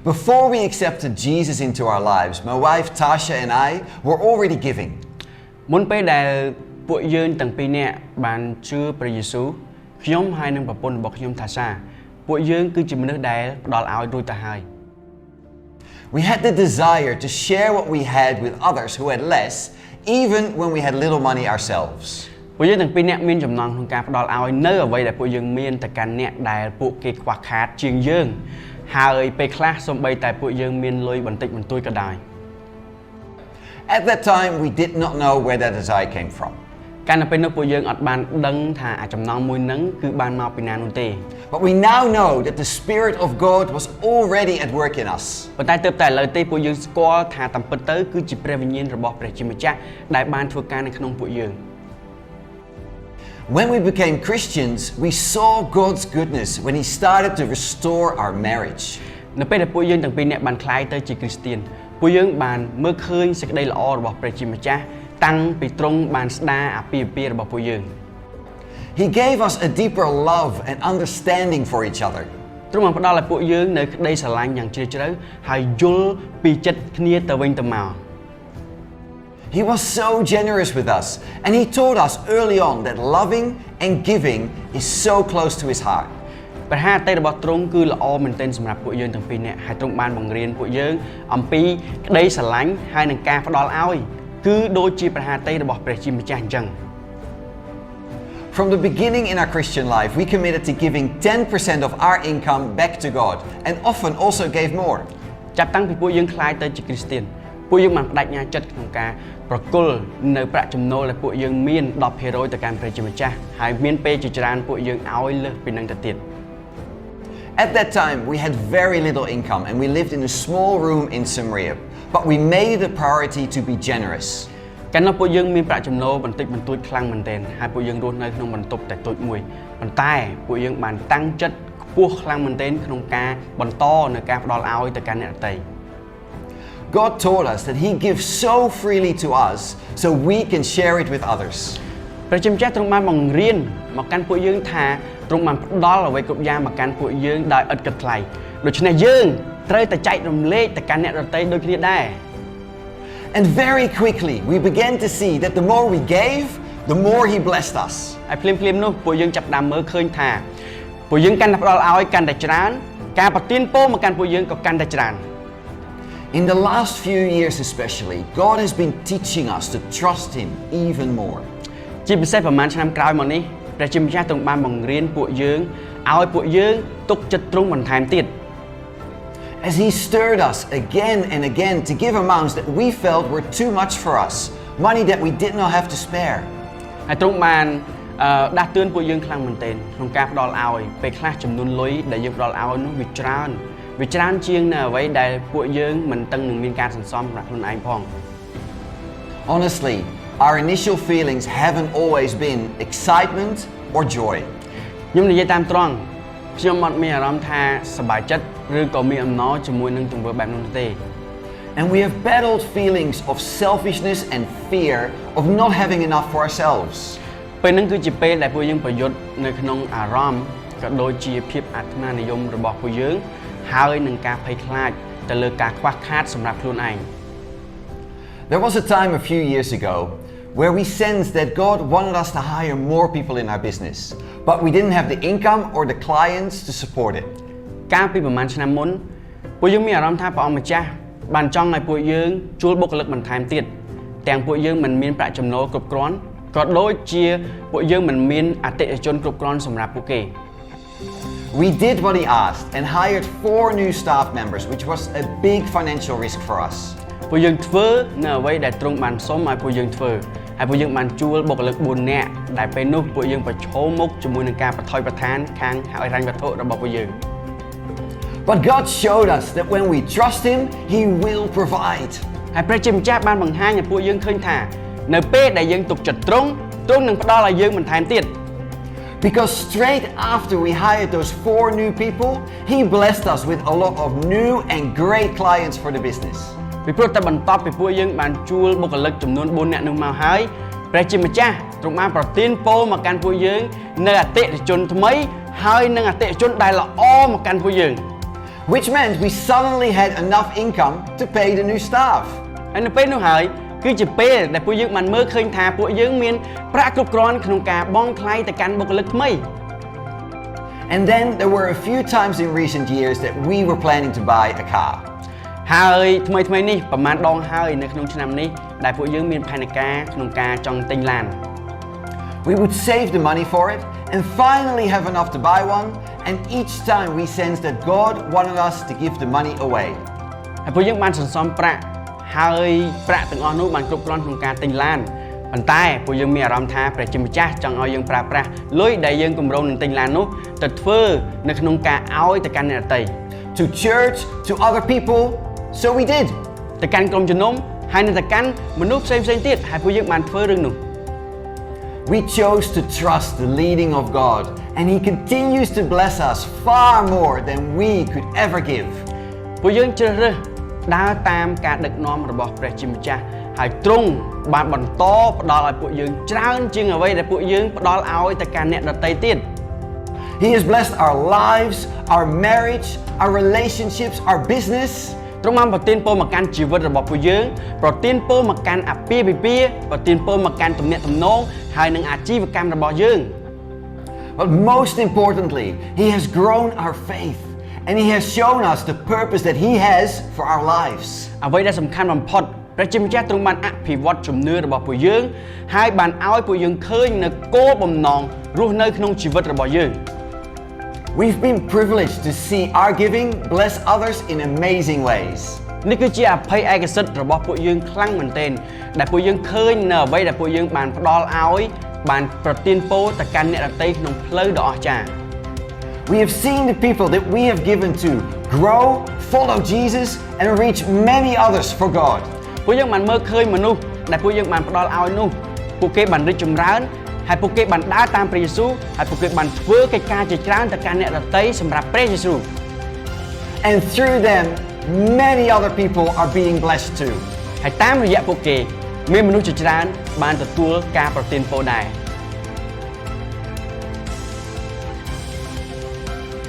Before we accepted Jesus into our lives, my wife Tasha and I were already giving. មុនពេលដែលពួកយើងទាំងពីរនាក់បានជឿព្រះយេស៊ូវខ្ញុំហើយនឹងប្រពន្ធរបស់ខ្ញុំថាសាពួកយើងគឺជាមនុស្សដែលផ្ដល់ឲ្យរួចទៅហើយ We had the desire to share what we had with others who had less, even when we had little money ourselves. ពួកយើងទាំងពីរនាក់មានចំណង់ក្នុងការផ្ដល់ឲ្យនៅអ្វីដែលពួកយើងមានទៅកាន់អ្នកដែលពួកគេខ្វះខាតជាងយើងហើយពេលខ្លះសូម្បីតែពួកយើងមានលុយបន្តិចបន្តួចក៏ដោយ At that time, we did not know where that desire came from. កាលនៅពេលនោះពួកយើងអត់បានដឹងថាអាចំណង់មួយហ្នឹងគឺបានមកពីណានោះទេ But we now know that the Spirit of God was already at work in us. ប៉ុន្តែទើបតែឥឡូវទេពួកយើងស្គាល់ថាតាមពិតទៅគឺជាព្រះវិញ្ញាណរបស់ព្រះជាម្ចាស់ដែលបានធ្វើការនៅក្នុងពួកយើង When we became Christians, we saw God's goodness when He started to restore our marriage. នៅពេលដែលពួកយើងទាំងពីរនាក់បានក្លាយទៅជាគ្រីស្ទានពួកយើងបានមើលឃើញសេចក្តីល្អរបស់ព្រះជាម្ចាស់តាំងពីទ្រង់បានស្ដារអាពាហ៍ពិពាហ៍របស់ពួកយើង He gave us a deeper love and understanding for each other. ទ្រង់បានផ្ដល់ឲ្យពួកយើងនៅក្តីស្រឡាញ់យ៉ាងជ្រាលជ្រៅហើយយល់ពីចិត្តគ្នាទៅវិញទៅមក He was so generous with us, and He taught us early on that loving and giving is so close to His heart. ព្រះハតីរបស់ទ្រង់គឺល្អមែនទែនសម្រាប់ពួកយើងទាំងពីរនាក់ហើយទ្រង់បានបង្រៀនពួកយើងអំពីក្តីស្រឡាញ់ហើយនឹងការផ្ដល់ឲ្យគឺដូចជាព្រះハតីរបស់ព្រះជាម្ចាស់អញ្ចឹង From the beginning in our Christian life, we committed to giving 10% of our income back to God, and often also gave more. ចាប់តាំងពីពួកយើងក្លាយទៅជាគ្រីស្ទានពួកយើងបានបដិញ្ញាចិត្តក្នុងការប្រគល់នៅប្រាក់ចំណូលដែលពួកយើងមាន 10% ទៅកាន់ព្រះជាម្ចាស់ហើយមានពេលជាច្រើនពួកយើងឲ្យលើសពីនឹងទៅទៀត At that time, we had very little income and we lived in a small room in Samaria, but we made it a priority to be generous. កាលនោះពួកយើងមានប្រាក់ចំណូលបន្តិចបន្តួចខ្លាំងមែនទែនហើយពួកយើងរស់នៅក្នុងបន្ទប់តែតូចមួយប៉ុន្តែពួកយើងបានតាំងចិត្តខ្ពស់ខ្លាំងមែនទែនក្នុងការបន្តនៅការផ្ដល់ឲ្យទៅកាន់អ្នកដទៃ God taught us that He gives so freely to us so we can share it with others. ព្រះជាម្ចាស់ទ្រង់បានបង្រៀនមកកាន់ពួកយើងថាទ្រង់បានផ្ដល់អ្វីគ្រប់យ៉ាងមកកាន់ពួកយើងដោយឥតគិតថ្លៃដូច្នេះយើងត្រូវតែចែករំលែកទៅកាន់អ្នកដទៃដូចគ្នាដែរ And very quickly we began to see that the more we gave, the more He blessed us. ហើយភ្លាមៗនោះពួកយើងចាប់ផ្ដើមមើលឃើញថាពួកយើងកាន់តែផ្ដល់ឲ្យកាន់តែច្រើនការប្រទានពរមកកាន់ពួកយើងក៏កាន់តែច្រើន In the last few years especially, God has been teaching us to trust Him even more. ជាពិសេសប្រហែលឆ្នាំក្រោយមកនេះព្រះជាម្ចាស់ទ្រង់បានបង្រៀនពួកយើងឲ្យពួកយើងទុកចិត្តទ្រង់បន្ថែមទៀត As He stirred us again and again to give amounts that we felt were too much for us, money that we did not have to spare. ហើយទ្រង់បានដាស់តឿនពួកយើងខ្លាំងមែនទែនក្នុងការផ្ដល់ឲ្យពេលខ្លះចំនួនលុយដែលយើងផ្ដល់ឲ្យនោះវាច្រើនជាងនៅអ្វីដែលពួកយើងមិនតឹងនឹងមានការសន្សំសម្រាប់ខ្លួនឯងផង Honestly, our initial feelings haven't always been excitement or joy. ខ្ញុំនិយាយតាមត្រង់ខ្ញុំអត់មានអារម្មណ៍ថាសប្បាយចិត្តឬក៏មានអំណរជាមួយនឹងទង្វើបែបនោះទេ And we have battled feelings of selfishness and fear of not having enough for ourselves. ពេលហ្នឹងគឺជាពេលដែលពួកយើងប្រយុទ្ធនៅក្នុងអារម្មណ៍ក៏ដូចជាភាពអាត្មានិយមរបស់ពួកយើងហើយនឹងការភ័យខ្លាចទៅលើការខ្វះខាតសម្រាប់ខ្លួនឯង There was a time a few years ago where we sensed that God wanted us to hire more people in our business, but we didn't have the income or the clients to support it. កាលពីប្រហែលឆ្នាំមុនពួកយើងមានអារម្មណ៍ថាព្រះអង្គម្ចាស់បានចង់ឲ្យពួកយើងជួលបុគ្គលិកបន្ថែមទៀតទាំងពួកយើងមិនមានប្រាក់ចំណូលគ្រប់គ្រាន់ក៏ដូចជាពួកយើងមិនមានអតិថិជនគ្រប់គ្រាន់សម្រាប់ពួកគេ We did what He asked and hired 4 new staff members, which was a big financial risk for us. ពួកយើងធ្វើនៅអ្វីដែលទ្រង់បានសុំឲ្យពួកយើងធ្វើហើយពួកយើងបានជួលបុគ្គលិក4នាក់ដែលពេលនោះពួកយើងប្រឈមមុខជាមួយនឹងការប្រថុយប្រថានខាងហិរញ្ញវត្ថុរបស់ពួកយើង But God showed us that when we trust Him, He will provide. ហើយព្រះជាម្ចាស់បានបង្ហាញឲ្យពួកយើងឃើញថានៅពេលដែលយើងទុកចិត្តទ្រង់នឹងផ្ដល់ឲ្យយើងបន្ថែមទៀត Because straight after we hired those 4 new people, He blessed us with a lot of new and great clients for the business. ពីព្រោះតែបន្ទាប់ពីពួកយើងបានជួលបុគ្គលិកចំនួន4នាក់នោះមកហើយព្រះជាម្ចាស់ទ្រង់បានប្រទានពរមកកាន់ពួកយើងនៅអតិថិជនថ្មីហើយនឹងអតិថិជនដែលល្អមកកាន់ពួកយើង which meant we suddenly had enough income to pay the new staff. ហើយនៅពេលនោះហើយគឺជាពេលដែលពួកយើងបានមើលឃើញថាពួកយើងមានប្រាក់គ្រប់គ្រាន់ក្នុងការបង់ថ្លៃទៅកាន់បុគ្គលិកថ្មី And then there were a few times in recent years that we were planning to buy a car. ហើយថ្មីនេះប្រហែលដងហើយនៅក្នុងឆ្នាំនេះដែលពួកយើងមានផែនការក្នុងការចង់ទិញឡាន We would save the money for it and finally have enough to buy one, and each time we sensed that God wanted us to give the money away. ហើយពួកយើងបានសន្សំប្រាក់ហើយប្រាក់ទាំងអស់នោះបានគ្រប់គ្រាន់ក្នុងការទិញឡានប៉ុន្តែពួកយើងមានអារម្មណ៍ថាព្រះជាម្ចាស់ចង់ឲ្យយើងប្រើប្រាស់លុយដែលយើងគម្រោងនឹងទិញឡាននោះទៅធ្វើនៅក្នុងការឲ្យទៅកាន់អ្នកដទៃ To church, to other people, so we did. ទៅកាន់ក្រុមជំនុំហើយនៅទៅកាន់មនុស្សផ្សេងទៀតហើយពួកយើងបានធ្វើរឿងនោះ We chose to trust the leading of God, and He continues to bless us far more than we could ever give. ពួកយើងជ្រើសរើសដើរតាមការដឹកនាំរបស់ព្រះជាម្ចាស់ហើយទ្រង់បានបន្តផ្ដល់ឲ្យពួកយើងច្រើនជាងអ្វីដែលពួកយើងផ្ដល់ឲ្យទៅកាន់អ្នកដទៃទៀត He has blessed our lives, our marriage, our relationships, our business. ទ្រង់បានប្រទានពរមកកាន់ជីវិតរបស់ពួកយើងប្រទានពរមកកាន់អាពាហ៍ពិពាហ៍ប្រទានពរមកកាន់ទំនាក់ទំនងហើយនឹងអាជីវកម្មរបស់យើង But most importantly, He has grown our faith, and He has shown us the purpose that He has for our lives. អ្វីដែលសំខាន់បំផុតព្រះជាម្ចាស់ទ្រង់បានអភិវឌ្ឍជំនឿរបស់ពួកយើងហើយបានឲ្យពួកយើងឃើញនៅគោលបំណងរស់នៅក្នុងជីវិតរបស់យើង We've been privileged to see our giving bless others in amazing ways. នេះគឺជាអភ័យឯកសិទ្ធិរបស់ពួកយើងខ្លាំងមែនទែនដែលពួកយើងឃើញនៅអ្វីដែលពួកយើងបានផ្ដល់ឲ្យបានប្រទានពរទៅកាន់អ្នកដទៃក្នុងផ្លូវដ៏អស្ចារ្យ We have seen the people that we have given to grow, follow Jesus, and reach many others for God. ពួកយើងបានមើលឃើញមនុស្សដែលពួកយើងបានផ្ដល់ឲ្យនោះពួកគេបានរីកចម្រើនហើយពួកគេបានដើរតាមព្រះយេស៊ូវហើយពួកគេបានធ្វើកិច្ចការជាច្រើនទៅកាន់អ្នកដទៃសម្រាប់ព្រះយេស៊ូវ And through them, many other people are being blessed too. ហើយតាមរយៈពួកគេមានមនុស្សជាច្រើនបានទទួលការប្រទានពរដែរ